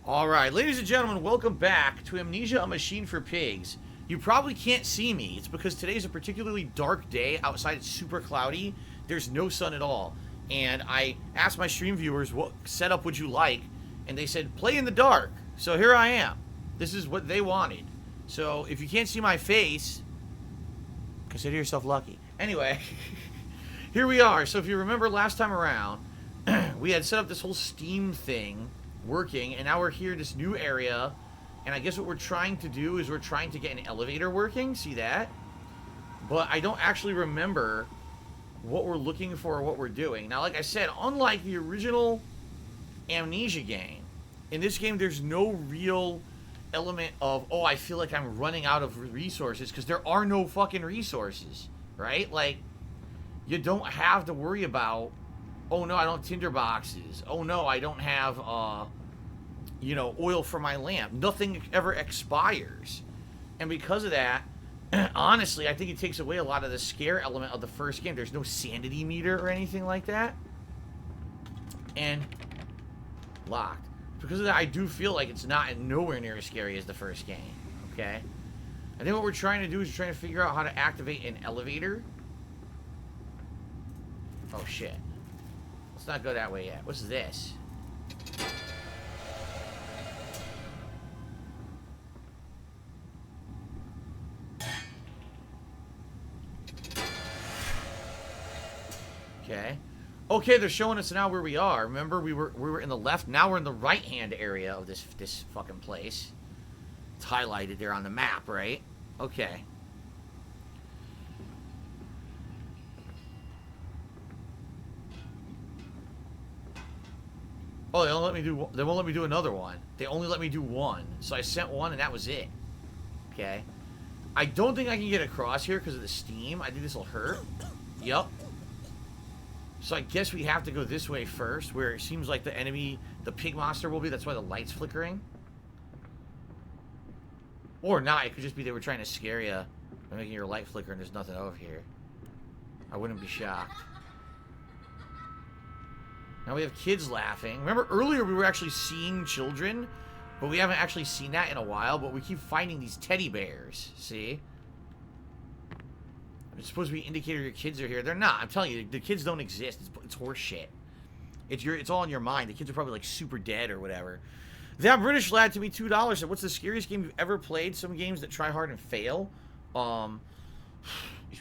Alright, ladies and gentlemen, welcome back to Amnesia, a Machine for Pigs. You probably can't see me. It's because today's a particularly dark day. Outside it's super cloudy. There's no sun at all. And I asked my stream viewers, what setup would you like? And they said, play in the dark. So here I am. This is what they wanted. So if you can't see my face, consider yourself lucky. Anyway, here we are. So if you remember last time around, we had set up this whole Steam thing working, and now we're here in this new area, and I guess what we're trying to do is we're trying to get an elevator working. See that? But I don't actually remember what we're looking for or what we're doing. Now, like I said, unlike the original Amnesia game, in this game there's no real element of, oh, I feel like I'm running out of resources, because there are no fucking resources, right? Like, you don't have to worry about, oh no, I don't have tinder boxes. Oh no, I don't have, you know, oil for my lamp. Nothing ever expires. And because of that, honestly, I think it takes away a lot of the scare element of the first game. There's no sanity meter or anything like that. And locked. Because of that, I do feel like it's not nowhere near as scary as the first game. Okay? I think what we're trying to do is trying to figure out how to activate an elevator. Oh shit. Let's not go that way yet. What's this? Okay. Okay, they're showing us now where we are. Remember, we were in the left. Now we're in the right-hand area of this fucking place. It's highlighted there on the map, right? Okay. Oh, they won't let me do. They won't let me do another one. They only let me do one. So I sent one, and that was it. Okay. I don't think I can get across here because of the steam. I think this will hurt. Yep. So I guess we have to go this way first, where it seems like the enemy, the pig monster, will be. That's why the light's flickering. Or not. It could just be they were trying to scare you by making your light flicker, and there's nothing over here. I wouldn't be shocked. Now we have kids laughing. Remember earlier we were actually seeing children, but we haven't actually seen that in a while, but we keep finding these teddy bears. See? It's supposed to be an indicator your kids are here. They're not. I'm telling you, the kids don't exist. It's horse shit. It's all in your mind. The kids are probably like super dead or whatever. That British lad to me $2 said, what's the scariest game you've ever played? Some games that try hard and fail.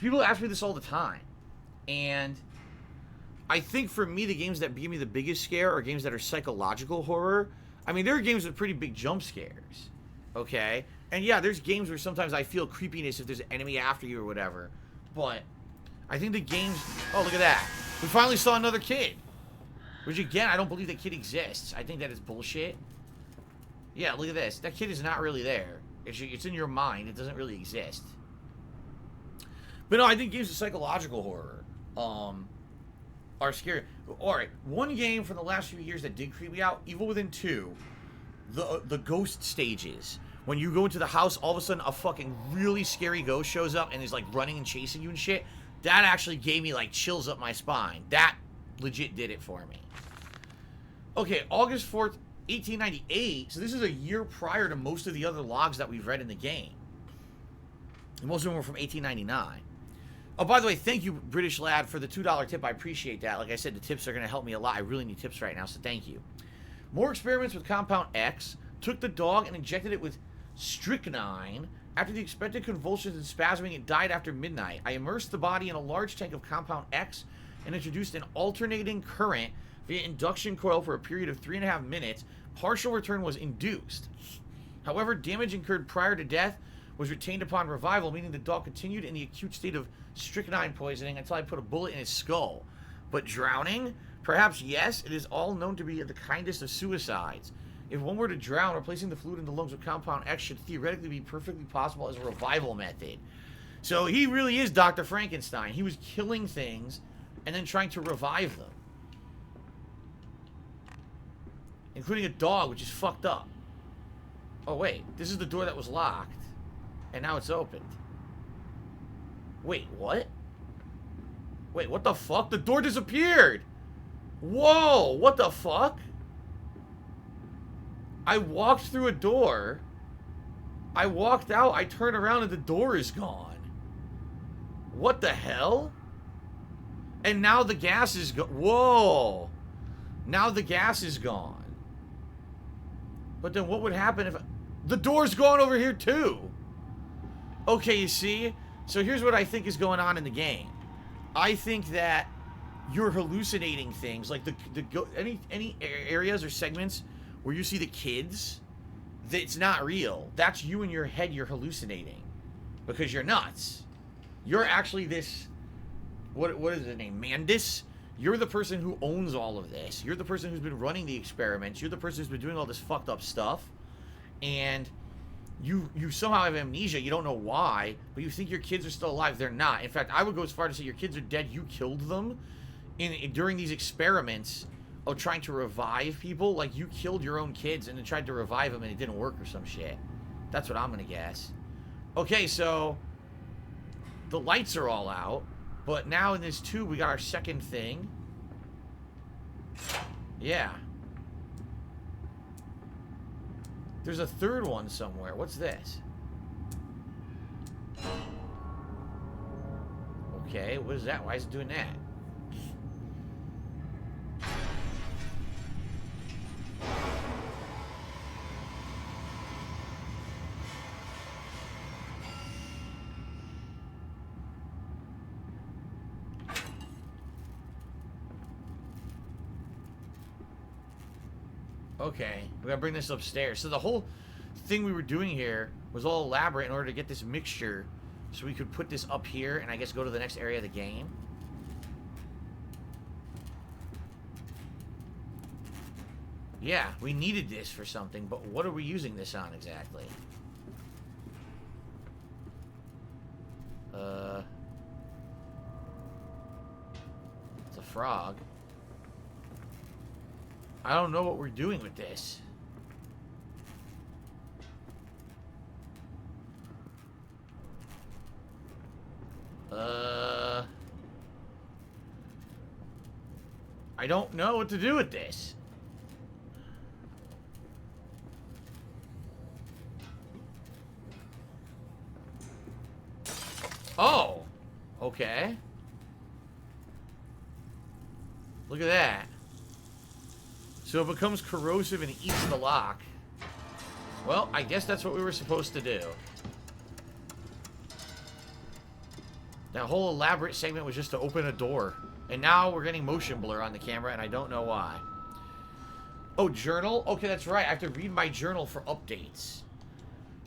People ask me this all the time. And I think for me, the games that give me the biggest scare are games that are psychological horror. I mean, there are games with pretty big jump scares. Okay? And yeah, there's games where sometimes I feel creepiness if there's an enemy after you or whatever. But I think the games... Oh, look at that. We finally saw another kid. Which, again, I don't believe that kid exists. I think that is bullshit. Yeah, look at this. That kid is not really there. It's in your mind. It doesn't really exist. But no, I think games of psychological horror are scary. Alright, one game from the last few years that did creep me out, Evil Within 2, the ghost stages. When you go into the house, all of a sudden a fucking really scary ghost shows up and is like running and chasing you and shit. That actually gave me like chills up my spine. That legit did it for me. Okay, August 4th, 1898. So this is a year prior to most of the other logs that we've read in the game. And most of them were from 1899. Oh, by the way, thank you, British lad, for the $2 tip. I appreciate that. Like I said, the tips are going to help me a lot. I really need tips right now, so thank you. More experiments with Compound X. Took the dog and injected it with strychnine. After the expected convulsions and spasming, it died after midnight. I immersed the body in a large tank of Compound X and introduced an alternating current via induction coil for a period of 3.5 minutes. Partial return was induced. However, damage incurred prior to death was retained upon revival, meaning the dog continued in the acute state of strychnine poisoning until I put a bullet in his skull. But drowning? Perhaps yes, it is all known to be the kindest of suicides. If one were to drown, replacing the fluid in the lungs with Compound X should theoretically be perfectly possible as a revival method. So he really is Dr. Frankenstein. He was killing things and then trying to revive them. Including a dog, which is fucked up. Oh, wait. This is the door that was locked. And now it's opened. Wait, what? Wait, what the fuck? The door disappeared! Whoa! What the fuck? I walked through a door. I walked out. I turn around and the door is gone. What the hell? And now the gas is gone. Whoa. Now the gas is gone. But then what would happen if... The door's gone over here too. Okay, you see? So here's what I think is going on in the game. I think that you're hallucinating things. Like any areas or segments where you see the kids, it's not real. That's you in your head. You're hallucinating because you're nuts. You're actually this... What is the name? Mandis? You're the person who owns all of this. You're the person who's been running the experiments. You're the person who's been doing all this fucked up stuff. And you somehow have amnesia. You don't know why, but you think your kids are still alive. They're not. In fact, I would go as far to say your kids are dead. You killed them during these experiments of trying to revive people. Like, you killed your own kids and then tried to revive them and it didn't work or some shit. That's what I'm going to guess. Okay, so the lights are all out. But now in this tube, we got our second thing. Yeah. There's a third one somewhere. What's this? Okay, what is that? Why is it doing that? Okay, we gotta bring this upstairs. So the whole thing we were doing here was all elaborate in order to get this mixture so we could put this up here and I guess go to the next area of the game. Yeah, we needed this for something, but what are we using this on exactly? It's a frog. I don't know what we're doing with this. I don't know what to do with this. Oh, okay. Look at that. So it becomes corrosive and eats the lock. Well, I guess that's what we were supposed to do. That whole elaborate segment was just to open a door. And now we're getting motion blur on the camera, and I don't know why. Oh, journal? Okay, that's right. I have to read my journal for updates.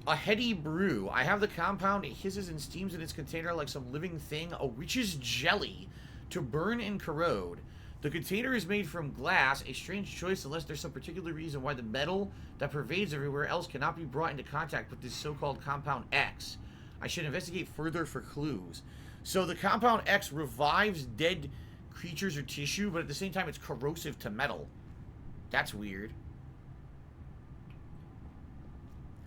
A heady brew. I have the compound. It hisses and steams in its container like some living thing. A witch's jelly to burn and corrode. The container is made from glass, a strange choice unless there's some particular reason why the metal that pervades everywhere else cannot be brought into contact with this so-called Compound X. I should investigate further for clues. So the Compound X revives dead creatures or tissue, but at the same time it's corrosive to metal. That's weird.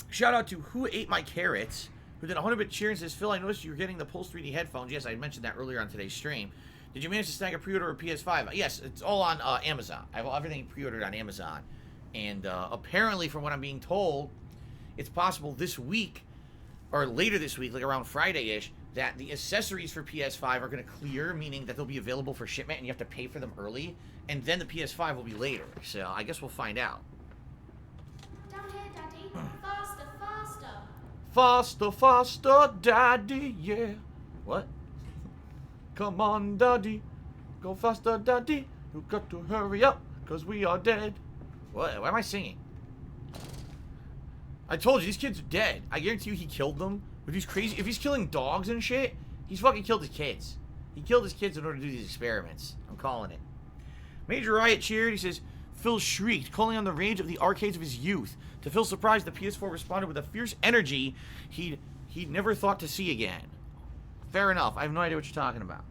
Shout out to Who Ate My Carrots, who did a 100-bit cheer and says, Phil, I noticed you were getting the Pulse 3D headphones. Yes, I mentioned that earlier on today's stream. Did you manage to snag a pre-order of PS5? Yes, it's all on Amazon. I have everything pre-ordered on Amazon. And apparently, from what I'm being told, it's possible this week, or later this week, like around Friday-ish, that the accessories for PS5 are going to clear, meaning that they'll be available for shipment and you have to pay for them early. And then the PS5 will be later. So I guess we'll find out. Down here, Daddy. Faster, faster. Faster, faster, Daddy, yeah. What? Come on, Daddy. Go faster, Daddy. You got to hurry up, because we are dead. What? Why am I singing? I told you, these kids are dead. I guarantee you he killed them. With these crazy... If he's killing dogs and shit, he's fucking killed his kids. He killed his kids in order to do these experiments. I'm calling it. Major Riot cheered. He says, Phil shrieked, calling on the rage of the arcades of his youth. To Phil's surprise, the PS4 responded with a fierce energy he'd never thought to see again. Fair enough. I have no idea what you're talking about.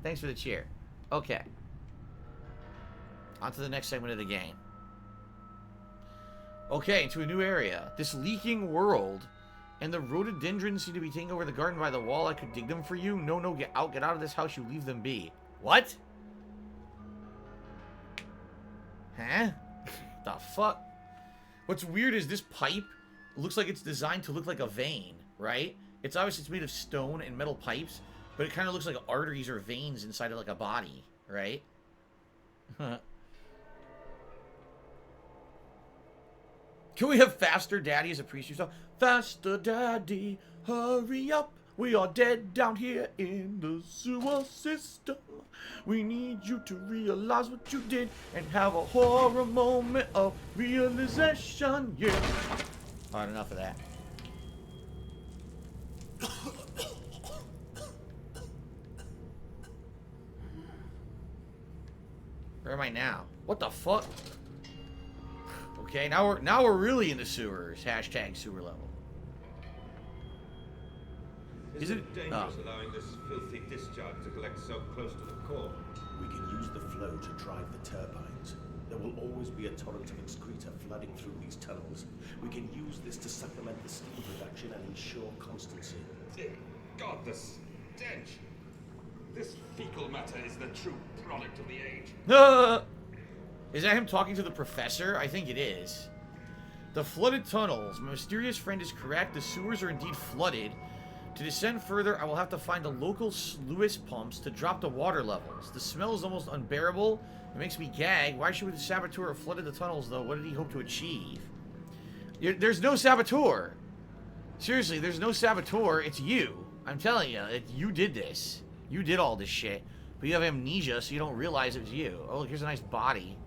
Thanks for the cheer. Okay. On to the next segment of the game. Okay, into a new area. This leaking world. And the rhododendrons seem to be taking over the garden by the wall. I could dig them for you. No, no, get out. Get out of this house. You leave them be. What? Huh? The fuck? What's weird is this pipe looks like it's designed to look like a vein, right? It's obviously it's made of stone and metal pipes, but it kind of looks like arteries or veins inside of like a body, right? Can we have Faster Daddy as a priest yourself? Faster Daddy, hurry up. We are dead down here in the sewer system. We need you to realize what you did and have a horror moment of realization. Yeah. Alright, enough of that. Where am I now? What the fuck? Okay, now we're really in the sewers. Hashtag sewer level. Is it dangerous allowing this filthy discharge to collect so close to the core? We can use the flow to drive the turbines. There will always be a torrent of excreta flooding through these tunnels. We can use this to supplement the steam production and ensure constancy. Dear God, the stench! This fecal matter is the true product of the age. Is that him talking to the professor? I think it is. The flooded tunnels. My mysterious friend is correct. The sewers are indeed flooded. To descend further, I will have to find the local sluice pumps to drop the water levels. The smell is almost unbearable. It makes me gag. Why should the saboteur have flooded the tunnels, though? What did he hope to achieve? There's no saboteur. Seriously, there's no saboteur. It's you. I'm telling you, you did this. You did all this shit. But you have amnesia, so you don't realize it was you. Oh, look, here's a nice body.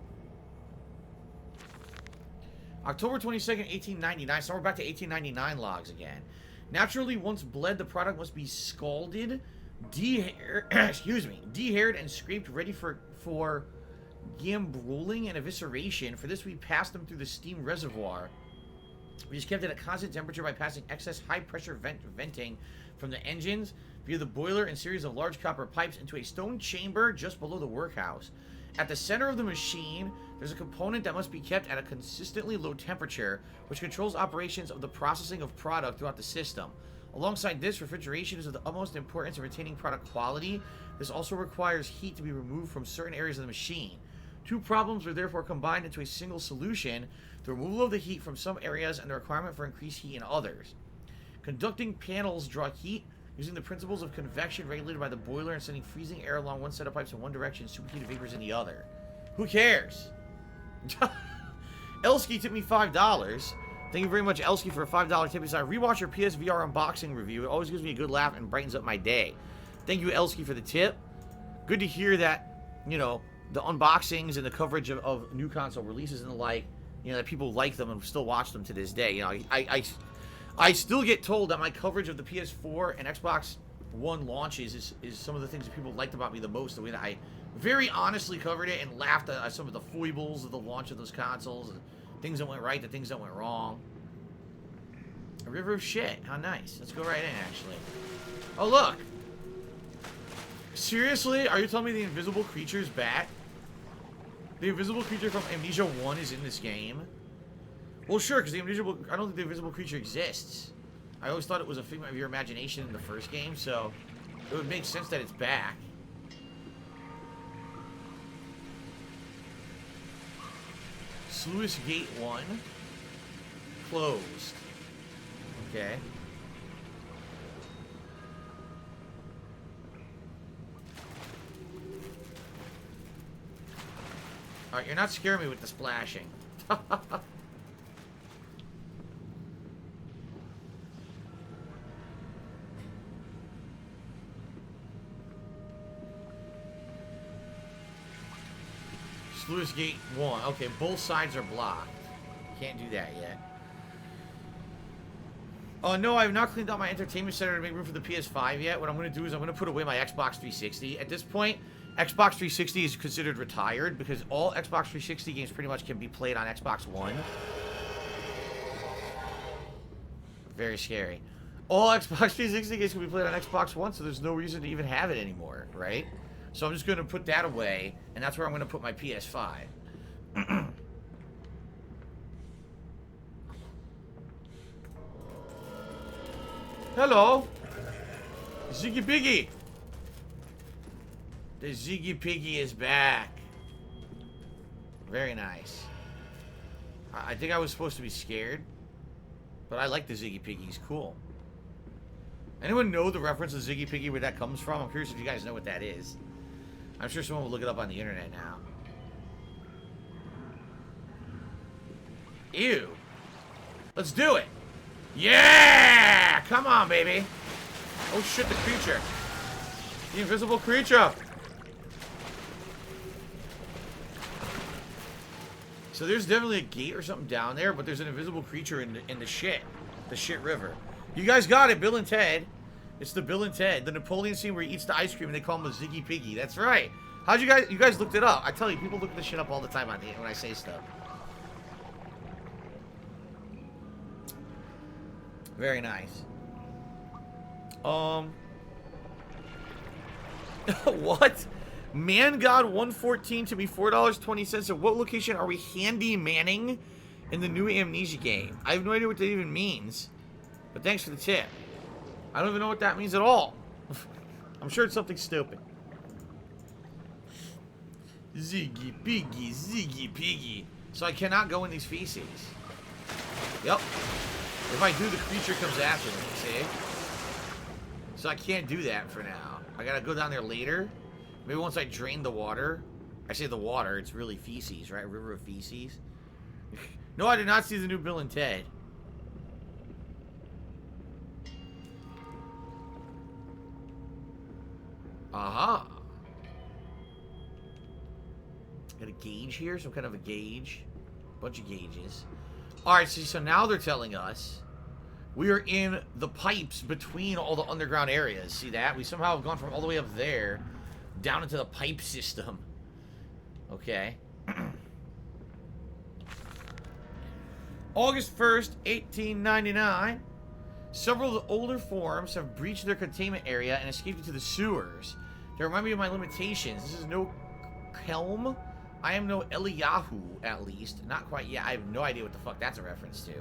October 22nd, 1899. So we're back to 1899 logs again. Naturally, once bled, the product must be scalded, dehaired, and scraped, ready for gambroling and evisceration. For this, we passed them through the steam reservoir. We just kept it at constant temperature by passing excess high-pressure venting from the engines via the boiler and series of large copper pipes into a stone chamber just below the workhouse. At the center of the machine, there's a component that must be kept at a consistently low temperature, which controls operations of the processing of product throughout the system. Alongside this, refrigeration is of the utmost importance in retaining product quality. This also requires heat to be removed from certain areas of the machine. Two problems are therefore combined into a single solution: the removal of the heat from some areas and the requirement for increased heat in others. Conducting panels draw heat using the principles of convection regulated by the boiler and sending freezing air along one set of pipes in one direction, superheated vapors in the other. Who cares? Elsky tipped me $5. Thank you very much, Elsky, for a $5 tip. He said, rewatch your PSVR unboxing review. It always gives me a good laugh and brightens up my day. Thank you, Elsky, for the tip. Good to hear that, you know, the unboxings and the coverage of new console releases and the like, you know, that people like them and still watch them to this day. You know, I still get told that my coverage of the PS4 and Xbox One launches is some of the things that people liked about me the most. The way that I very honestly covered it and laughed at some of the foibles of the launch of those consoles, and things that went right, the things that went wrong. A river of shit. How nice. Let's go right in, actually. Oh, look. Seriously? Are you telling me the invisible creature's back? The invisible creature from Amnesia 1 is in this game? Well, sure, because I don't think the invisible creature exists. I always thought it was a figment of your imagination in the first game, so it would make sense that it's back. Sluice Gate 1. Closed. Okay. Alright, you're not scaring me with the splashing. Sluice Gate 1. Okay, both sides are blocked. Can't do that yet. Oh, no, I have not cleaned out my entertainment center to make room for the PS5 yet. What I'm going to do is I'm going to put away my Xbox 360. At this point, Xbox 360 is considered retired because all Xbox 360 games pretty much can be played on Xbox One. Very scary. All Xbox 360 games can be played on Xbox One, so there's no reason to even have it anymore, right? So I'm just going to put that away, and that's where I'm going to put my PS5. Hello! Ziggy Piggy! The Ziggy Piggy is back. Very nice. I think I was supposed to be scared. But I like the Ziggy Piggies. Cool. Anyone know the reference to Ziggy Piggy, where that comes from? I'm curious if you guys know what that is. I'm sure someone will look it up on the internet now. Ew. Let's do it. Yeah! Come on, baby. Oh shit, the creature. The invisible creature. So there's definitely a gate or something down there, but there's an invisible creature in the shit river. You guys got it, Bill and Ted. It's the Bill and Ted, the Napoleon scene where he eats the ice cream and they call him a Ziggy Piggy. That's right. How'd you guys looked it up? I tell you, people look this shit up all the time on the when I say stuff. Very nice. What? Man God 114 to be $4.20. At what location are we handy manning in the new Amnesia game? I have no idea what that even means. But thanks for the tip. I don't even know what that means at all. I'm sure it's something stupid. Ziggy Piggy, Ziggy Piggy. So I cannot go in these feces. Yep. If I do, the creature comes after me, see? So I can't do that for now. I gotta go down there later. Maybe once I drain the water. I say the water, it's really feces, right? River of feces. No, I did not see the new Bill and Ted. Aha. Got a gauge here, some kind of a gauge. Bunch of gauges. Alright, so now they're telling us we are in the pipes between all the underground areas. See that? We somehow have gone from all the way up there down into the pipe system. Okay. August 1st, 1899. Several of the older forms have breached their containment area and escaped into the sewers. They remind me of my limitations. This is no Kelm. I am no Eliyahu, at least. Not quite yet. I have no idea what the fuck that's a reference to.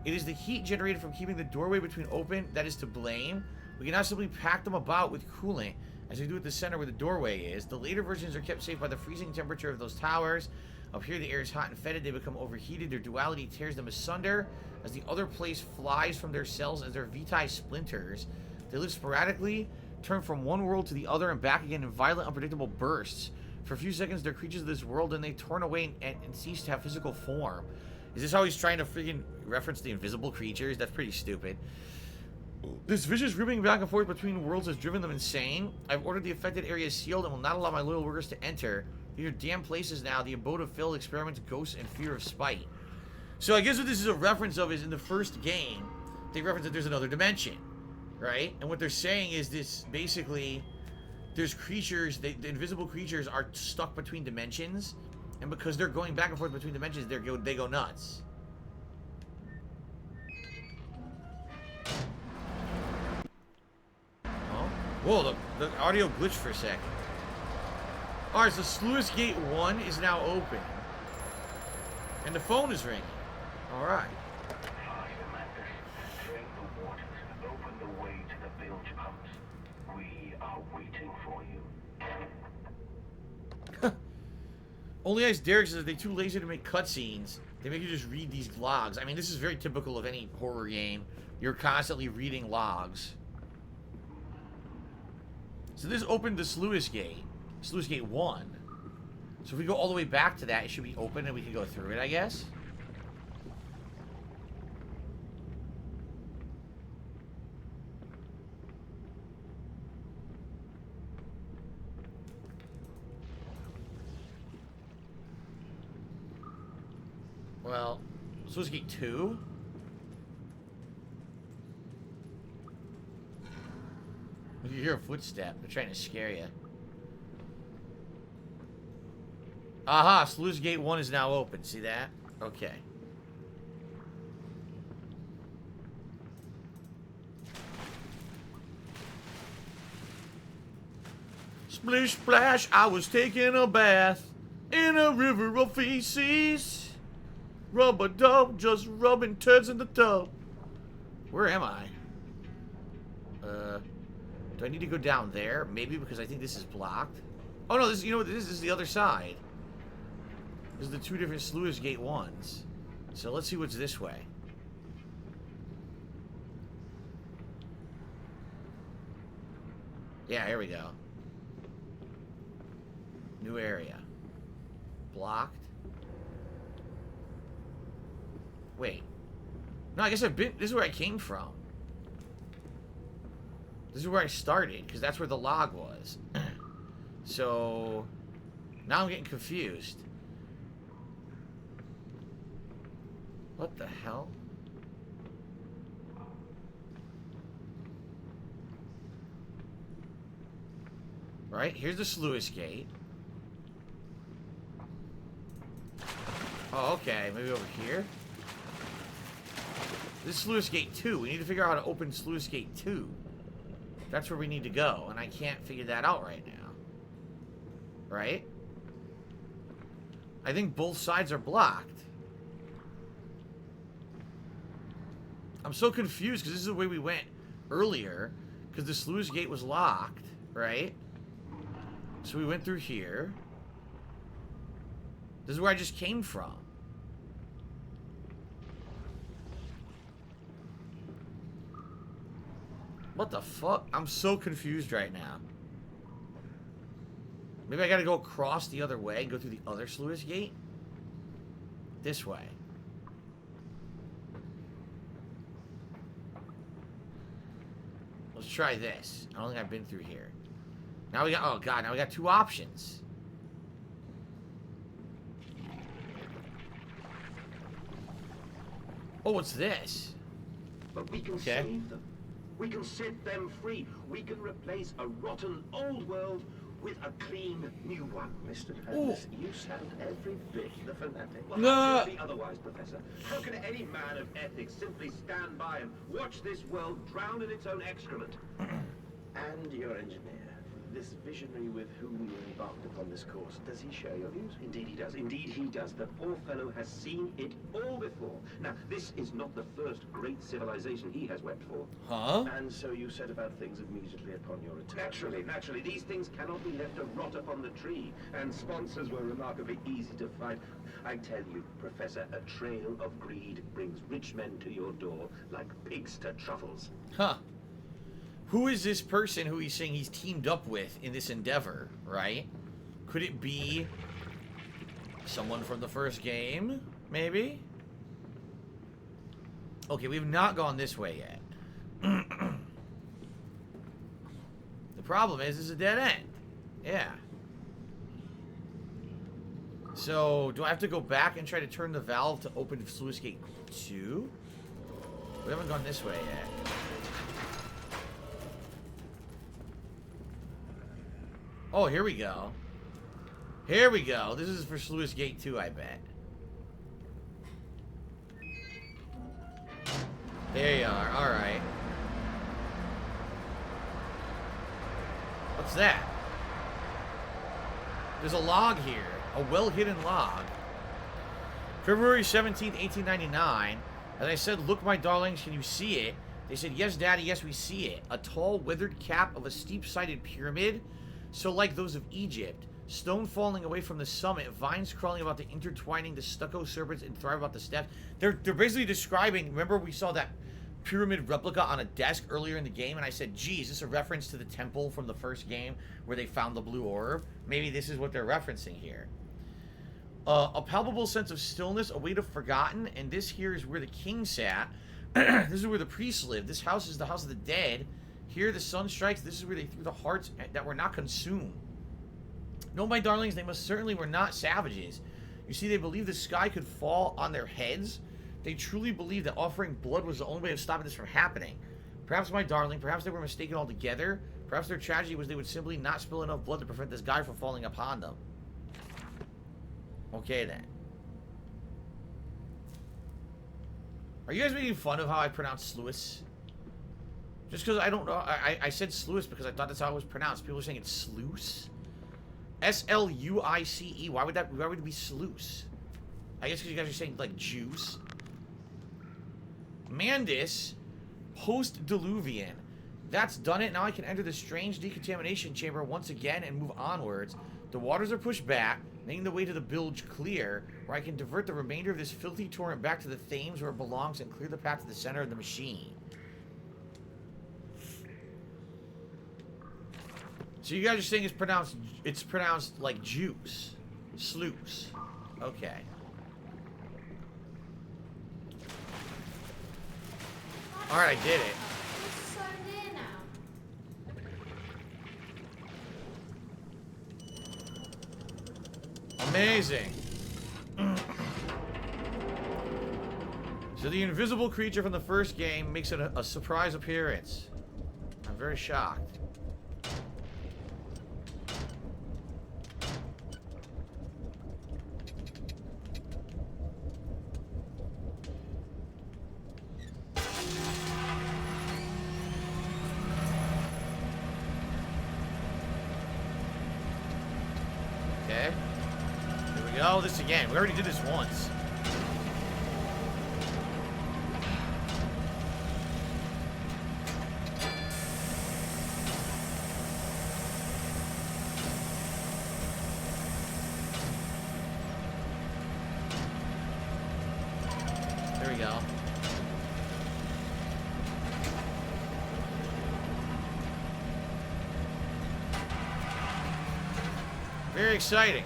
It is the heat generated from keeping the doorway between open that is to blame. We can now simply pack them about with coolant, as we do at the center where the doorway is. The later versions are kept safe by the freezing temperature of those towers. Up here, the air is hot and fetid. They become overheated. Their duality tears them asunder as the other place flies from their cells as their vitae splinters. They live sporadically, turn from one world to the other and back again in violent, unpredictable bursts. For a few seconds, they're creatures of this world, and they torn away and cease to have physical form. Is this how he's trying to freaking reference the invisible creatures? That's pretty stupid. This vicious ripping back and forth between worlds has driven them insane. I've ordered the affected areas sealed and will not allow my loyal workers to enter. These are damn places now, the abode of failed experiments, ghosts, and fear of spite. So I guess what this is a reference of is in the first game, they reference that there's another dimension, right? And what they're saying is this, basically, there's creatures, the invisible creatures are stuck between dimensions, and because they're going back and forth between dimensions, they go nuts. Oh, whoa, the audio glitched for a second. Alright, so Sluice Gate 1 is now open. And the phone is ringing. Alright. Open the way to the bilge pumps. We are waiting for you. Only Ice Derek says they're too lazy to make cutscenes. They make you just read these logs. I mean, this is very typical of any horror game. You're constantly reading logs. So this opened the Sluice Gate. Sluice Gate 1. So if we go all the way back to that, it should be open and we can go through it, I guess. Well, Sluice Gate 2? You hear a footstep. They're trying to scare you. Aha! Sluice Gate 1 is now open. See that? Okay. Splish splash, I was taking a bath in a river of feces. Rub-a-dub, just rubbing turds in the tub. Where am I? Do I need to go down there? Maybe because I think this is blocked. Oh no, this, you know what this is the other side. This is the two different Sluice Gate ones. So let's see what's this way. Yeah, here we go. New area. Blocked. Wait. No, I guess I've been... This is where I came from. This is where I started, because that's where the log was. So... Now I'm getting confused. What the hell? Right, here's the Sluice Gate. Oh, okay, maybe over here? This is Sluice Gate 2. We need to figure out how to open Sluice Gate 2. That's where we need to go, and I can't figure that out right now. Right? I think both sides are blocked. I'm so confused because this is the way we went earlier, because the Sluice Gate was locked, right? So we went through here. This is where I just came from. What the fuck? I'm so confused right now. Maybe I gotta go across the other way and go through the other Sluice Gate? This way. Let's try this. I don't think I've been through here. Now we got... Oh, God. Now we got two options. Oh, what's this? But we can save them. We can set them free. We can replace a rotten old world with a clean new one. Mr. Holmes, you sound every bit the fanatic. Well, how can it be otherwise, Professor? How can any man of ethics simply stand by and watch this world drown in its own excrement? And your engineer, this visionary with whom you embarked upon this course, does he share your views? Indeed he does. Indeed he does. The poor fellow has seen it all before. Now, this is not the first great civilization he has wept for. Huh? And so you set about things immediately upon your return. Naturally. These things cannot be left to rot upon the tree. And sponsors were remarkably easy to find. I tell you, Professor, a trail of greed brings rich men to your door like pigs to truffles. Huh. Who is this person who he's saying he's teamed up with in this endeavor, right? Could it be someone from the first game, maybe? Okay, we've not gone this way yet. The problem is, it's a dead end. Yeah. So, do I have to go back and try to turn the valve to open Sluice Gate 2? We haven't gone this way yet. Oh, here we go. Here we go. This is for Sluice Gate 2, I bet. There you are. Alright. What's that? There's a log here. A well-hidden log. February 17th, 1899. As I said, look, my darlings, can you see it? They said, yes, Daddy, yes, we see it. A tall, withered cap of a steep-sided pyramid, so like those of Egypt. Stone falling away from the summit, vines crawling about the intertwining, the stucco serpents enthrave about the steps. They're basically describing, remember we saw that pyramid replica on a desk earlier in the game, and I said, geez, this is a reference to the temple from the first game where they found the blue orb. Maybe this is what they're referencing here. A palpable sense of stillness, a weight of forgotten, and this here is where the king sat. This is where the priests lived. This house is the house of the dead. Here the sun strikes. This is where they threw the hearts that were not consumed. No, my darlings, they most certainly were not savages. You see, they believed the sky could fall on their heads. They truly believed that offering blood was the only way of stopping this from happening. Perhaps, my darling, perhaps they were mistaken altogether. Perhaps their tragedy was they would simply not spill enough blood to prevent this guy from falling upon them. Okay, then. Are you guys making fun of how I pronounce Sluice? Just because I don't know. I said Sluice because I thought that's how it was pronounced. People are saying it's Sluice. S-L-U-I-C-E. Why would it be Sluice? I guess because you guys are saying, like, juice. Mandis, post-diluvian. That's done it. Now I can enter the strange decontamination chamber once again and move onwards. The waters are pushed back. making the way to the bilge clear, where I can divert the remainder of this filthy torrent back to the Thames where it belongs and clear the path to the center of the machine. So you guys are saying it's pronounced like juice. Sluice. Okay. Alright, I did it. It's so near now. Amazing. So the invisible creature from the first game makes a surprise appearance. I'm very shocked. Okay. Here we go. This again. We already did this once. There we go. Very exciting.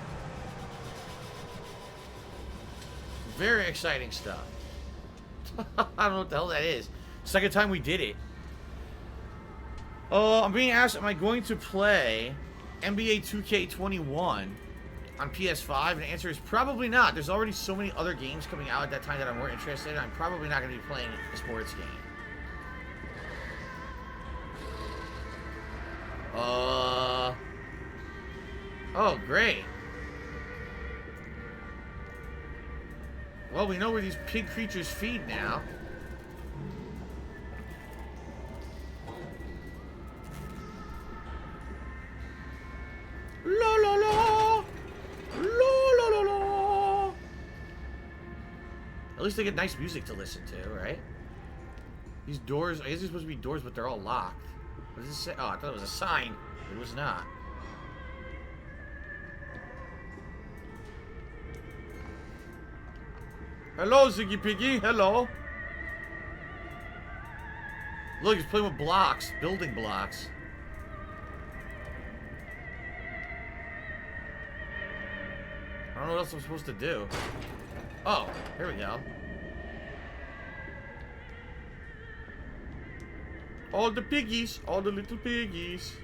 Very exciting stuff. I don't know what the hell that is. Second time we did it. I'm being asked, am I going to play NBA 2K21 on PS5? And the answer is probably not. There's already so many other games coming out at that time that I'm more interested in. I'm probably not going to be playing a sports game. Oh, great. Well, we know where these pig creatures feed now. La la la! La la la la! At least they get nice music to listen to, right? These doors, I guess they're supposed to be doors, but they're all locked. What does this say? Oh, I thought it was a sign. It was not. Hello, Ziggy Piggy. Hello. Look, he's playing with blocks. Building blocks. I don't know what else I'm supposed to do. Oh, here we go. All the piggies. All the little piggies.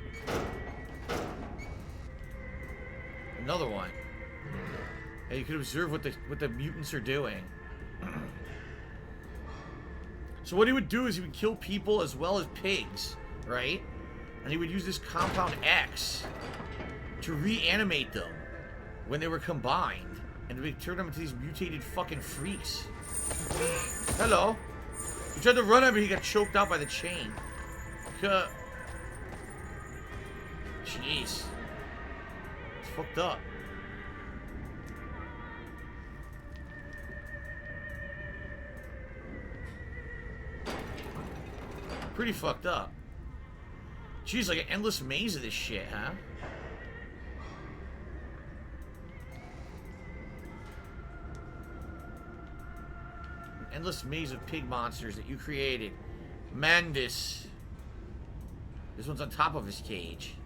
Another one. Hey, you can observe what the mutants are doing. So what he would do is he would kill people as well as pigs, right? And he would use this compound X to reanimate them when they were combined and to turn them into these mutated fucking freaks. Hello. He tried to run at me, he got choked out by the chain. Jeez. It's fucked up. Pretty fucked up. Jeez, like an endless maze of this shit, huh? An endless maze of pig monsters that you created. Mandis. This one's on top of his cage.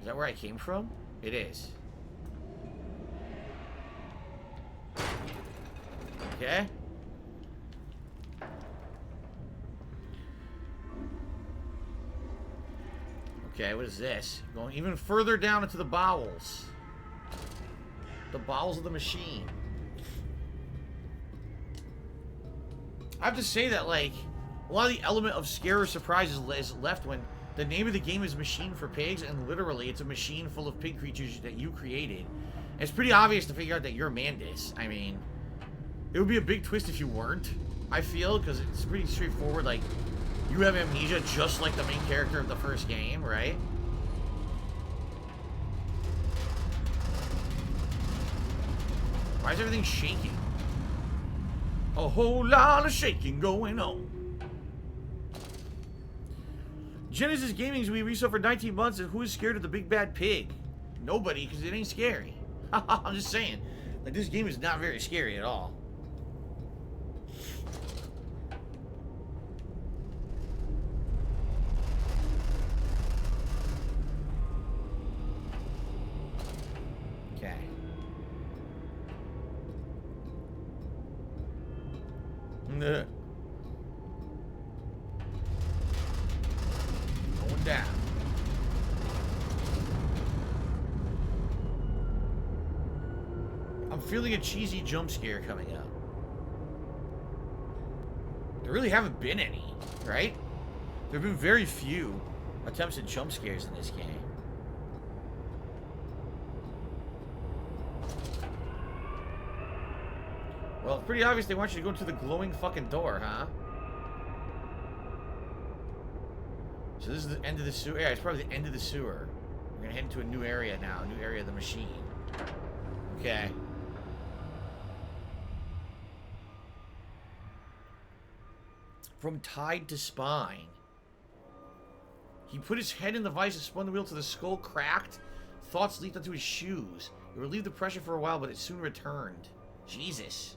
Is that where I came from? It is. Okay. Okay, what is this? Going even further down into the bowels. The bowels of the machine. I have to say that, like, a lot of the element of scare or surprise is left when the name of the game is Machine for Pigs, and literally it's a machine full of pig creatures that you created. And it's pretty obvious to figure out that you're Mandis. I mean, it would be a big twist if you weren't, I feel, because it's pretty straightforward. Like, you have amnesia just like the main character of the first game, right? Why is everything shaking? A whole lot of shaking going on. Genesis Gaming's we resell for 19 months, and who is scared of the big bad pig? Nobody, because it ain't scary. I'm just saying. Like, this game is not very scary at all. Okay. Going down. I'm feeling a cheesy jump scare coming up. There really haven't been any, right? There have been very few attempts at jump scares in this game. Well, it's pretty obvious they want you to go to the glowing fucking door, huh? So this is the end of the sewer. Yeah, it's probably the end of the sewer. We're gonna head into a new area now, a new area of the machine. Okay. From tide to spine. He put his head in the vise and spun the wheel till the skull cracked. Thoughts leaped onto his shoes. It relieved the pressure for a while, but it soon returned. Jesus.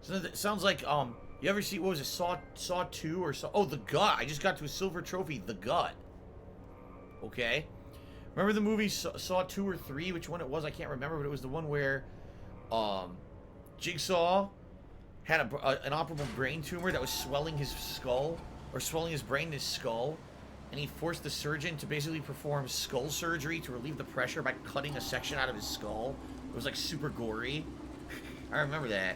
So that sounds like, you ever see, what was it, Saw 2 or Saw, oh, The Gut. I just got to a silver trophy, The Gut. Okay. Remember the movie Saw 2 or 3? Which one it was, I can't remember, but it was the one where, Jigsaw had an inoperable brain tumor that was swelling his skull, or swelling his brain in his skull, and he forced the surgeon to basically perform skull surgery to relieve the pressure by cutting a section out of his skull. It was like super gory. I remember that.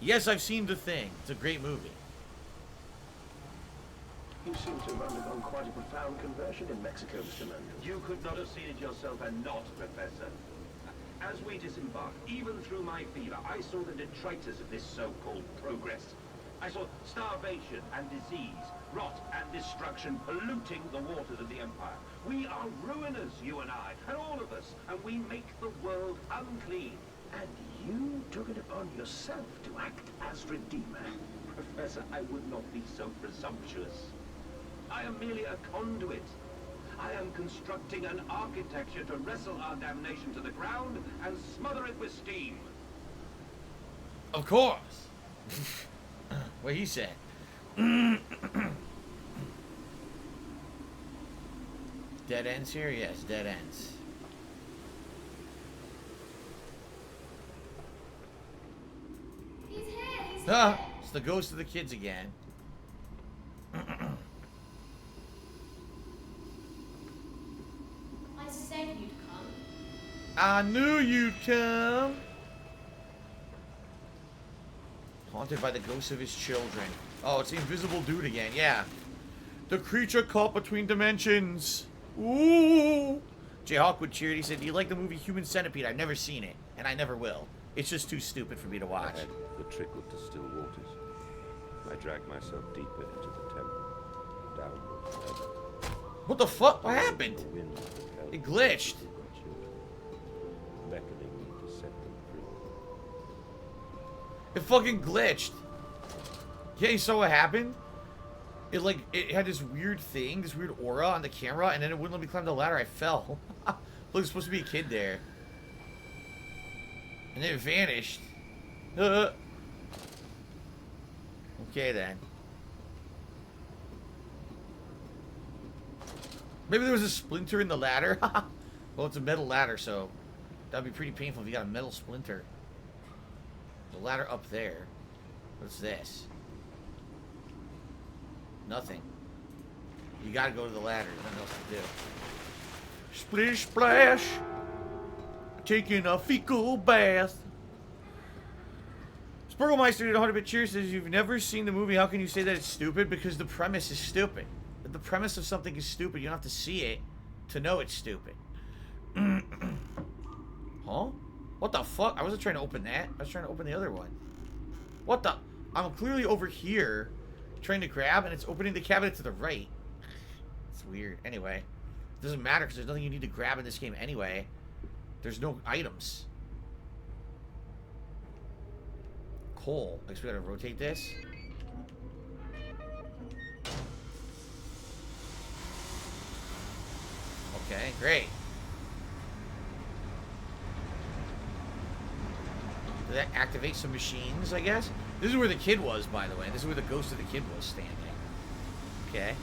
Yes, I've seen The Thing. It's a great movie. You seem to have undergone quite a profound conversion in Mexico, Mr. Mandel. You could not have seen it yourself and not, Professor. As we disembarked, even through my fever, I saw the detritus of this so-called progress. I saw starvation and disease, rot and destruction polluting the waters of the Empire. We are ruiners, you and I, and all of us, and we make the world unclean. And you took it upon yourself to act as Redeemer. Professor, I would not be so presumptuous. I am merely a conduit. I am constructing an architecture to wrestle our damnation to the ground and smother it with steam. Of course. What he said. Dead ends here? Yes, dead ends. He's here. He's Ah, here. it's the ghost of the kids again. I said you'd come. I knew you'd come. Haunted by the ghosts of his children. Oh, it's the invisible dude again. Yeah. The creature caught between dimensions. Ooh. Jay Hawkwood cheered. He said, "Do you like the movie Human Centipede? I've never seen it, and I never will. It's just too stupid for me to watch." I had the trickle to still waters. I dragged myself deeper into the temple, downward forever. What the fuck? What happened? The wind that held It glitched. my children, beckoning me to set them free. It fucking glitched. Yeah, you saw what happened? It like, it had this weird thing, this weird aura on the camera, and then it wouldn't let me climb the ladder. I fell. Look, there's supposed to be a kid there. And then it vanished. Okay then. Maybe there was a splinter in the ladder. Well, it's a metal ladder, so that'd be pretty painful if you got a metal splinter. The ladder up there. What's this? Nothing. You gotta go to the ladder. There's nothing else to do. Splish splash. Taking a fecal bath. Spurglemeister did 100-bit cheers. Says, "You've never seen the movie. How can you say that it's stupid? Because the premise is stupid. If the premise of something is stupid, you don't have to see it to know it's stupid." Huh? What the fuck? I wasn't trying to open that. I was trying to open the other one. What the? I'm clearly over here trying to grab, and it's opening the cabinet to the right. It's weird. Anyway, it doesn't matter because there's nothing you need to grab in this game anyway. There's no items. coal. I guess we gotta rotate this. Okay, great. Did that activate some machines, I guess? This is where the kid was, by the way. This is where the ghost of the kid was standing. Okay.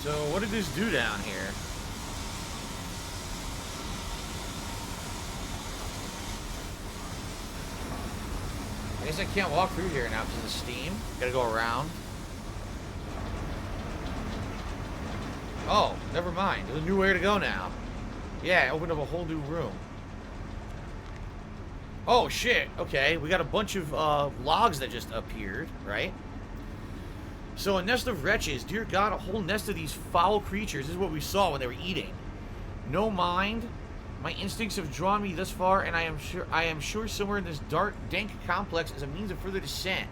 So, what did this do down here? I guess I can't walk through here now because of the steam. Gotta go around. Oh, never mind. There's a new way to go now. Yeah, it opened up a whole new room. Oh, shit. Okay, we got a bunch of logs that just appeared, right? So, a nest of wretches. Dear God, a whole nest of these foul creatures. This is what we saw when they were eating. No mind. My instincts have drawn me thus far, and I am sure somewhere in this dark, dank complex is a means of further descent.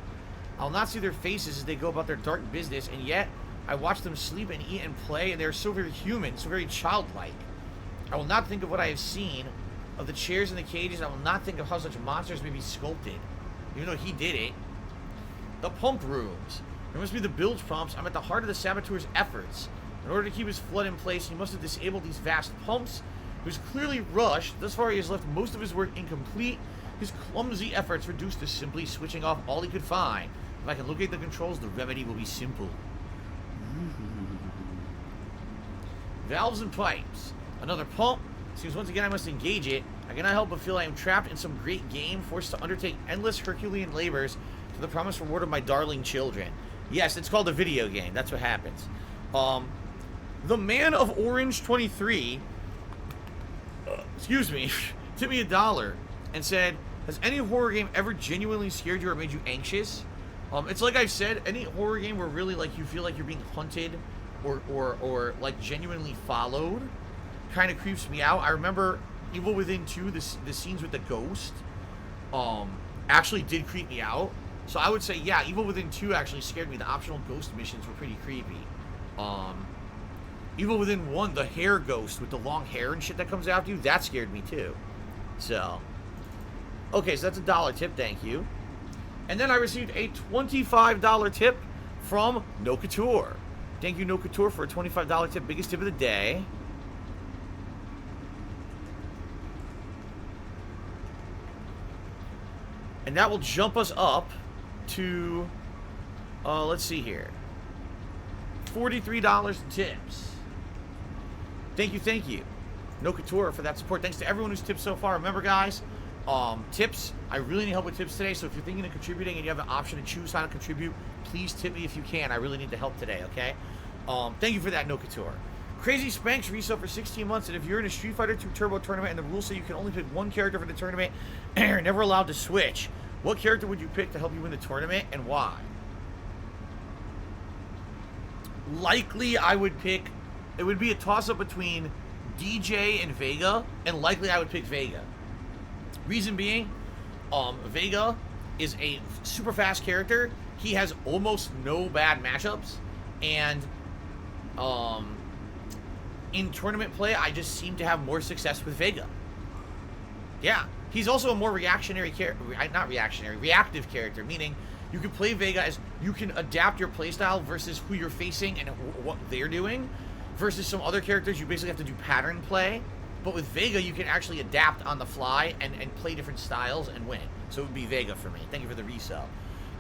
I'll not see their faces as they go about their dark business, and yet I watch them sleep and eat and play, and they are so very human, so very childlike. I will not think of what I have seen, of the chairs and the cages. I will not think of how such monsters may be sculpted, even though he did it. The pump rooms. There must be the bilge pumps. I'm at the heart of the saboteur's efforts. In order to keep his flood in place, he must have disabled these vast pumps. He was clearly rushed. Thus far, he has left most of his work incomplete. His clumsy efforts reduced to simply switching off all he could find. If I can locate the controls, the remedy will be simple. Valves and pipes. Another pump. Seems once again I must engage it. I cannot help but feel I am trapped in some great game, forced to undertake endless Herculean labors for the promised reward of my darling children. Yes, it's called a video game. That's what happens. The Man of Orange 23, excuse me, tipped me $1 and said, has any horror game ever genuinely scared you or made you anxious? It's like I've said, any horror game where really like you feel like you're being hunted or like genuinely followed kind of creeps me out. I remember Evil Within 2, the scenes with the ghost actually did creep me out. So I would say, yeah, Evil Within 2 actually scared me. The optional ghost missions were pretty creepy. Evil Within 1, the hair ghost with the long hair and shit that comes after you, that scared me too. So, okay, so that's $1 tip, thank you. And then I received a $25 tip from No Couture. Thank you, No Couture, for a $25 tip, biggest tip of the day. And that will jump us up to, let's see here, $43 in tips. Thank you, No Couture, for that support. Thanks to everyone who's tipped so far. Remember, guys, tips, I really need help with tips today, so if you're thinking of contributing and you have an option to choose how to contribute, please tip me if you can. I really need the help today, okay? Thank you for that, No Couture. Crazy Spanks resale for 16 months, and if you're in a Street Fighter 2 Turbo tournament and the rules say you can only pick one character for the tournament and you're never allowed to switch, what character would you pick to help you win the tournament, and why? Likely, I would pick... It would be a toss-up between DJ and Vega, and likely I would pick Vega. Reason being, Vega is a super fast character. He has almost no bad matchups, and in tournament play, I just seem to have more success with Vega. Yeah. He's also a more reactionary character, reactive character, meaning you can play Vega as you can adapt your playstyle versus who you're facing and what they're doing, versus some other characters you basically have to do pattern play. But with Vega, you can actually adapt on the fly and play different styles and win. So it would be Vega for me. Thank you for the resell.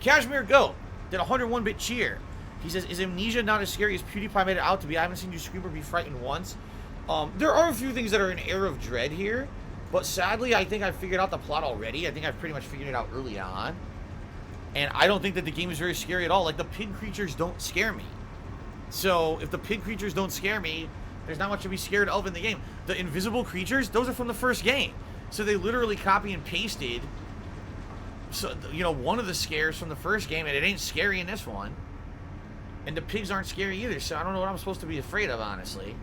Cashmere Goat did a 101-bit cheer. He says, is Amnesia not as scary as PewDiePie made it out to be? I haven't seen you scream or be frightened once. There are a few things that are an air of dread here. But sadly, I think I've figured out the plot already. I think I've pretty much figured it out early on. And I don't think that the game is very scary at all. Like, the pig creatures don't scare me. So, if the pig creatures don't scare me, there's not much to be scared of in the game. The invisible creatures, those are from the first game. So they literally copy and pasted, so, you know, one of the scares from the first game, and it ain't scary in this one. And the pigs aren't scary either, so I don't know what I'm supposed to be afraid of, honestly.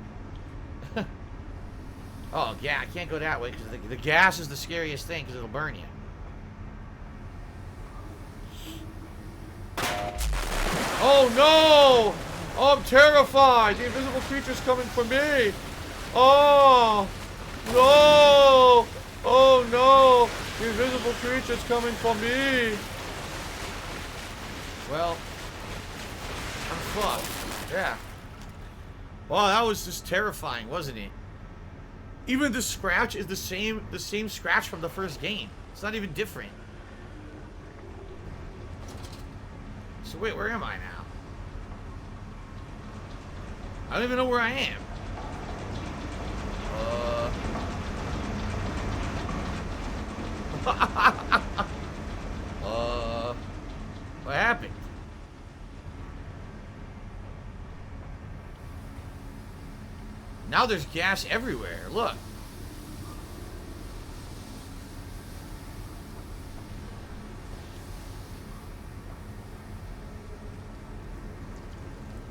Oh, yeah, I can't go that way, because the gas is the scariest thing, because it'll burn you. Oh no! Oh, I'm terrified! The invisible creature's coming for me! Oh! No! Oh no! The invisible creature's coming for me! Well, I'm fucked. Yeah. Wow, that was just terrifying, wasn't it? Even the scratch is the same scratch from the first game. It's not even different. So wait, where am I now? I don't even know where I am. What happened? Now there's gas everywhere. Look.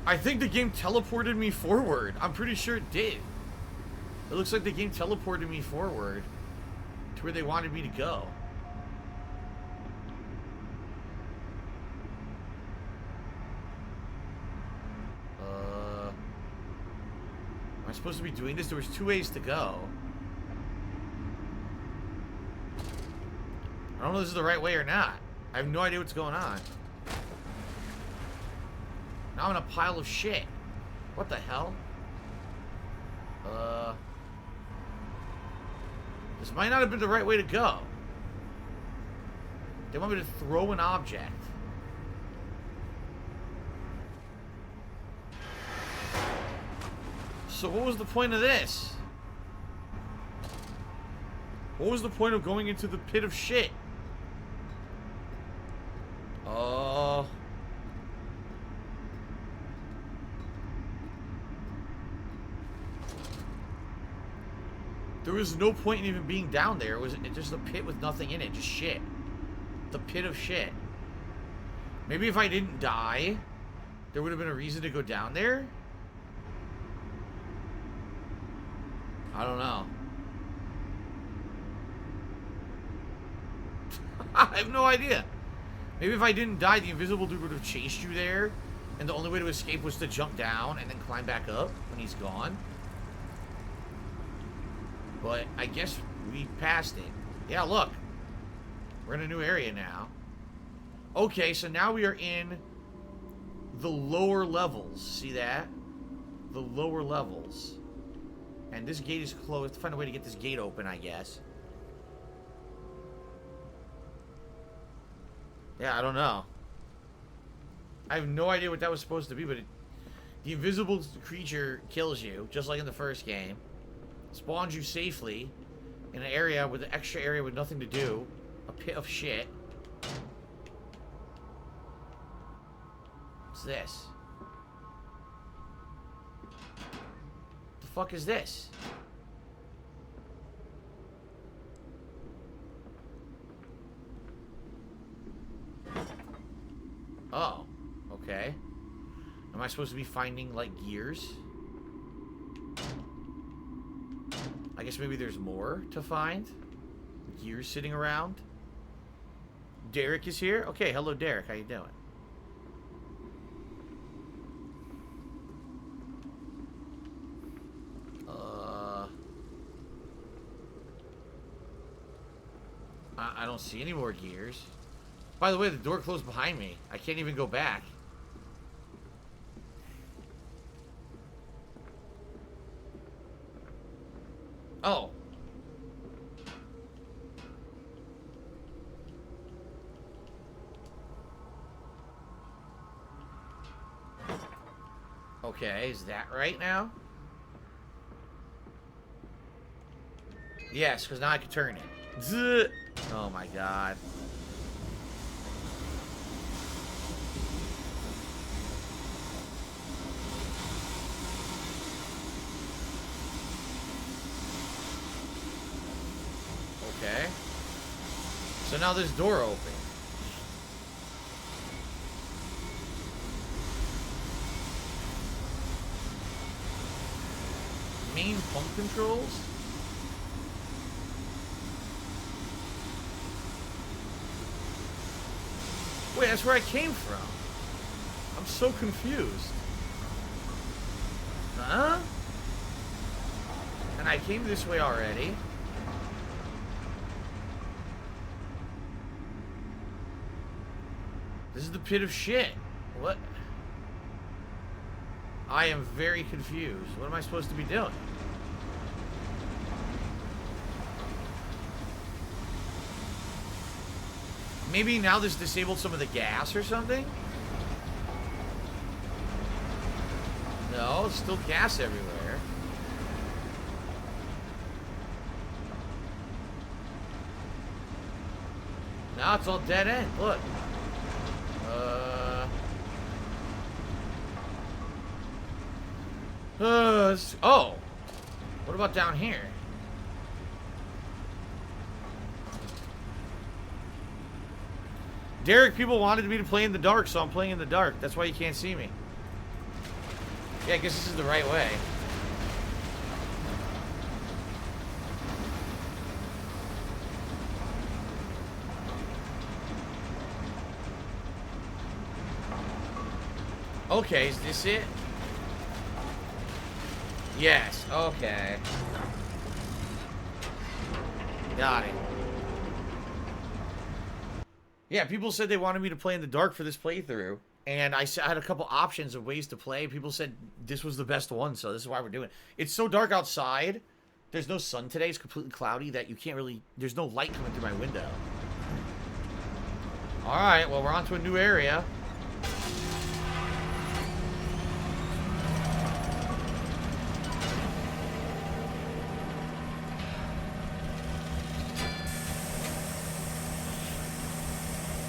I think the game teleported me forward. I'm pretty sure it did. It looks like the game teleported me forward to where they wanted me to go. Am I supposed to be doing this? There was 2 ways to go. I don't know if this is the right way or not. I have no idea what's going on. Now I'm in a pile of shit. What the hell? This might not have been the right way to go. They want me to throw an object. So what was the point of this? What was the point of going into the pit of shit? There was no point in even being down there. It was just a pit with nothing in it. Just shit. The pit of shit. Maybe if I didn't die, there would have been a reason to go down there? I don't know. I have no idea. Maybe if I didn't die, the invisible dude would have chased you there, and the only way to escape was to jump down and then climb back up when he's gone. But I guess we passed it. Yeah, look. We're in a new area now. Okay, so now we are in the lower levels. See that? The lower levels. And this gate is closed. To find a way to get this gate open, I guess. Yeah, I don't know. I have no idea what that was supposed to be, but the invisible creature kills you, just like in the first game. Spawns you safely in an area with an extra area with nothing to do. A pit of shit. What's this? What the fuck is this? Oh, okay. Am I supposed to be finding, like, gears? I guess maybe there's more to find. Gears sitting around. Derek is here. Okay, hello Derek. How you doing? I don't see any more gears. By the way, the door closed behind me. I can't even go back. Oh. Okay, is that right now? Yes, because now I can turn it. Zzz. Oh my god. Okay. So now this door open. Main pump controls? Wait, that's where I came from. I'm I'm so confused. Huh? And I came this way already. This is the pit of shit. What? I am very confused. What am I supposed to be doing? Maybe now this disabled some of the gas or something? No, it's still gas everywhere. Now it's all dead end. Look. Oh. What about down here? Derek, people wanted me to play in the dark, so I'm playing in the dark. That's why you can't see me. Yeah, I guess this is the right way. Okay, is this it? Yes, okay. Got it. Yeah, people said they wanted me to play in the dark for this playthrough. And I had a couple options of ways to play. People said this was the best one, so this is why we're doing it. It's so dark outside. There's no sun today. It's completely cloudy that you can't really... There's no light coming through my window. Alright, well, we're on to a new area.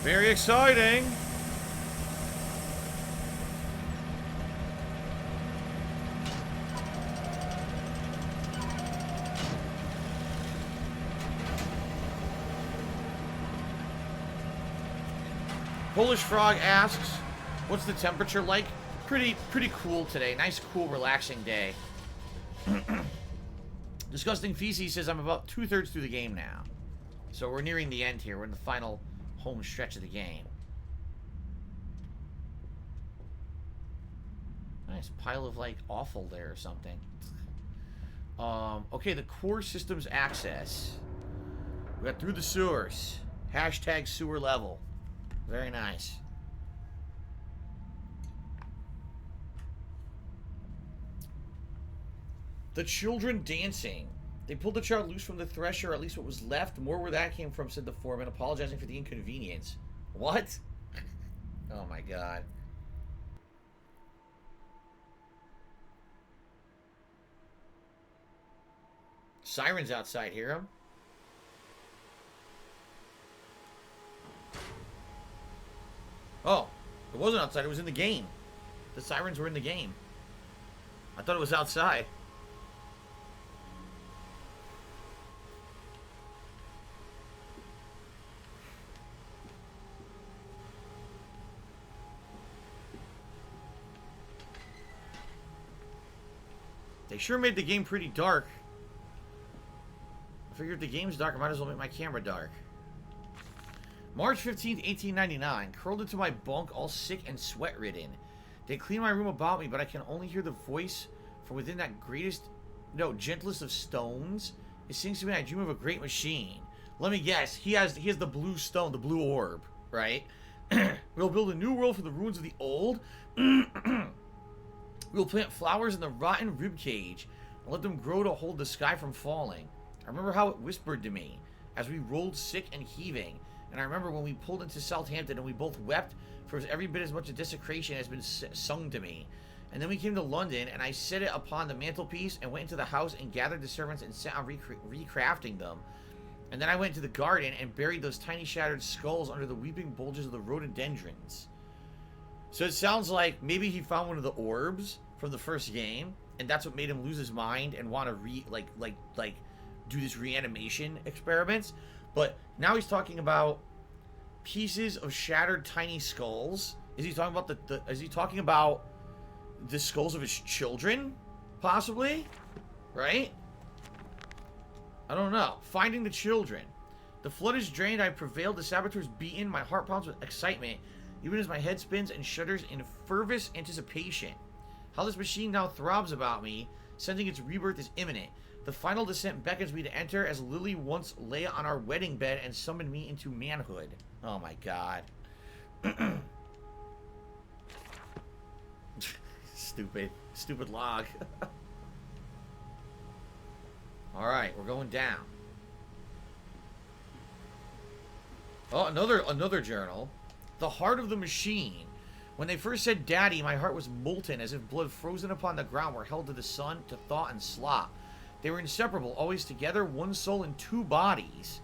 Very exciting. Polish Frog asks, what's the temperature like? Pretty cool today. Nice, cool, relaxing day. Disgusting Feces says I'm about 2/3 through the game now. So we're nearing the end here. We're in the final home stretch of the game. Nice pile of like offal there or something. Okay, the core systems access. We got through the sewers. Hashtag sewer level. Very nice. The children dancing. They pulled the child loose from the thresher, or at least what was left. More where that came from, said the foreman, apologizing for the inconvenience. What? Oh my god. Sirens outside, hear them? Oh, it wasn't outside, it was in the game. The sirens were in the game. I thought it was outside. They sure made the game pretty dark. I figured if the game's dark, I might as well make my camera dark. March 15th, 1899. Curled into my bunk, all sick and sweat-ridden. They clean my room about me, but I can only hear the voice from within that gentlest of stones. It seems to me I dream of a great machine. Let me guess. He has the blue stone, the blue orb, right? We'll build a new world for the ruins of the old. We will plant flowers in the rotten ribcage and let them grow to hold the sky from falling. I remember how it whispered to me as we rolled sick and heaving. And I remember when we pulled into Southampton and we both wept, for every bit as much of desecration has been sung to me. And then we came to London and I set it upon the mantelpiece and went into the house and gathered the servants and set on recrafting them. And then I went to the garden and buried those tiny shattered skulls under the weeping bulges of the rhododendrons. So it sounds like maybe he found one of the orbs from the first game, and that's what made him lose his mind and want to do this reanimation experiments. But now he's talking about pieces of shattered tiny skulls. Is he talking about is he talking about the skulls of his children? Possibly? Right? I don't know. Finding the children. The flood is drained. I prevailed. The saboteurs beaten. My heart pounds with excitement. even as my head spins and shudders in fervous anticipation. How this machine now throbs about me, sensing its rebirth is imminent. The final descent beckons me to enter as Lily once lay on our wedding bed and summoned me into manhood. Oh my god. Stupid log. Alright, we're going down. Oh, another journal. The heart of the machine. When they first said daddy, my heart was molten as if blood frozen upon the ground were held to the sun, to thaw and slop. They were inseparable, always together, one soul in two bodies.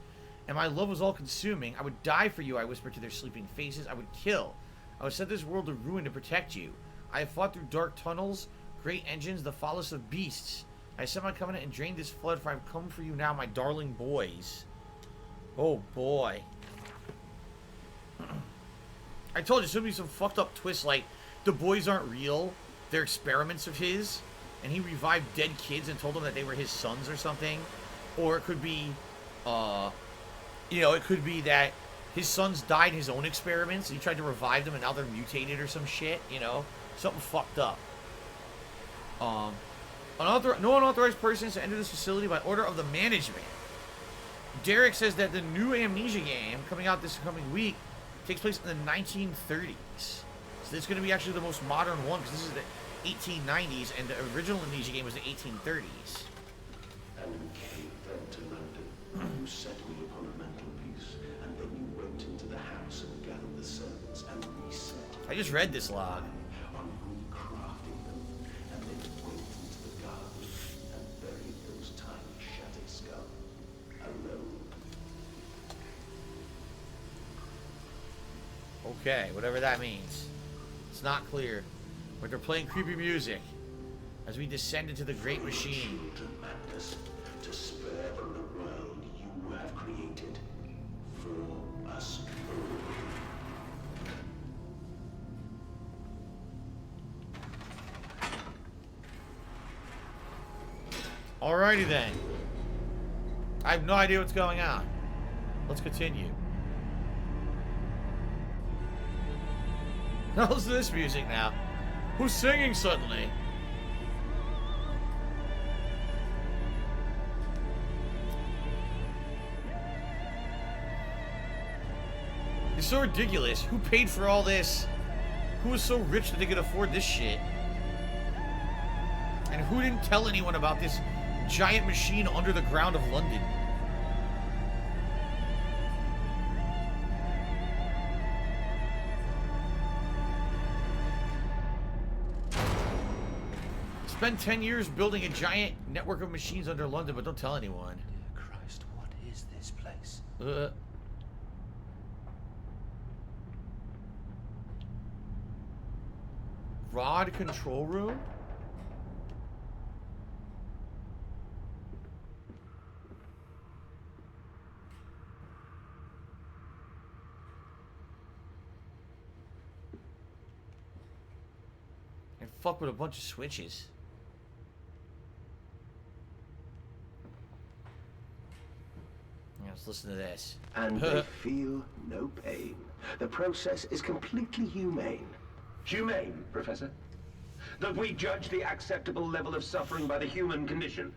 And my love was all consuming. I would die for you, I whispered to their sleeping faces. I would kill. I would set this world to ruin to protect you. I have fought through dark tunnels, great engines, the foulest of beasts. I set my covenant and drained this flood, for I have come for you now, my darling boys. Oh boy. I told you, it's gonna be some fucked up twists like the boys aren't real, they're experiments of his, and he revived dead kids and told them that they were his sons or something. Or it could be, it could be that his sons died in his own experiments, and he tried to revive them and now they're mutated or some shit, something fucked up. No unauthorized persons to enter this facility by order of the management. Derek says that the new Amnesia game coming out this coming week takes place in the 1930s. So it's going to be actually the most modern one, because this is the 1890s, and the original Amnesia game was the 1830s. And we came then to London. You set me upon a mantelpiece, and then you went into the house and gathered the servants and reset. I just read this log. On recrafting them, and then you went into the garden and buried those tiny shattered skulls alone. Okay, whatever that means. It's not clear. But they're playing creepy music as we descend into the great machine. Children, Magnus, to spare from the world you have created for us all. Alrighty then. I have no idea what's going on. Let's continue. How's this music now? Who's singing suddenly? It's so ridiculous. Who paid for all this? Who was so rich that they could afford this shit? And who didn't tell anyone about this giant machine under the ground of London? Spend 10 years building a giant network of machines under London, but don't tell anyone. Dear Christ, what is this place? Rod control room? And fuck with a bunch of switches. Let's listen to this. And they feel no pain. The process is completely humane. Humane, Professor? That we judge the acceptable level of suffering by the human condition?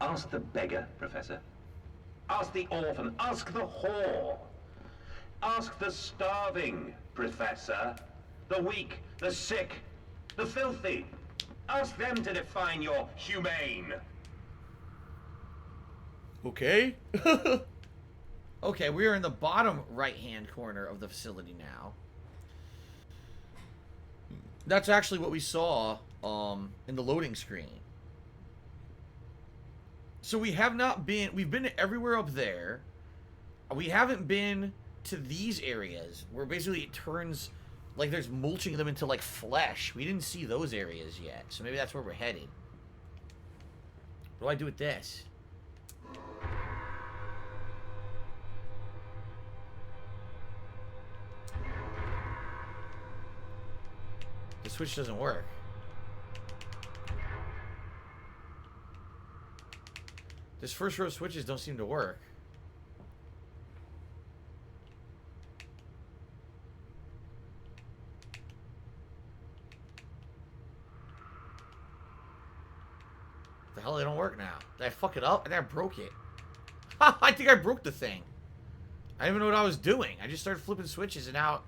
Ask the beggar, Professor. Ask the orphan. Ask the whore. Ask the starving, Professor. The weak, the sick, the filthy. Ask them to define your humane. Okay. Okay, we are in the bottom right-hand corner of the facility now. That's actually what we saw in the loading screen. So we have not been... We've been everywhere up there. We haven't been to these areas where basically it turns... Like there's mulching them into like flesh. We didn't see those areas yet. So maybe that's where we're headed. What do I do with this? The switch doesn't work. This first row of switches don't seem to work. The hell, they don't work now. Did I fuck it up? I think I broke it. I think I broke the thing. I didn't even know what I was doing. I just started flipping switches and now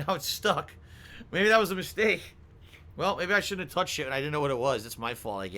it's stuck. Maybe that was a mistake. Well, maybe I shouldn't have touched it and I didn't know what it was. That's my fault, I guess.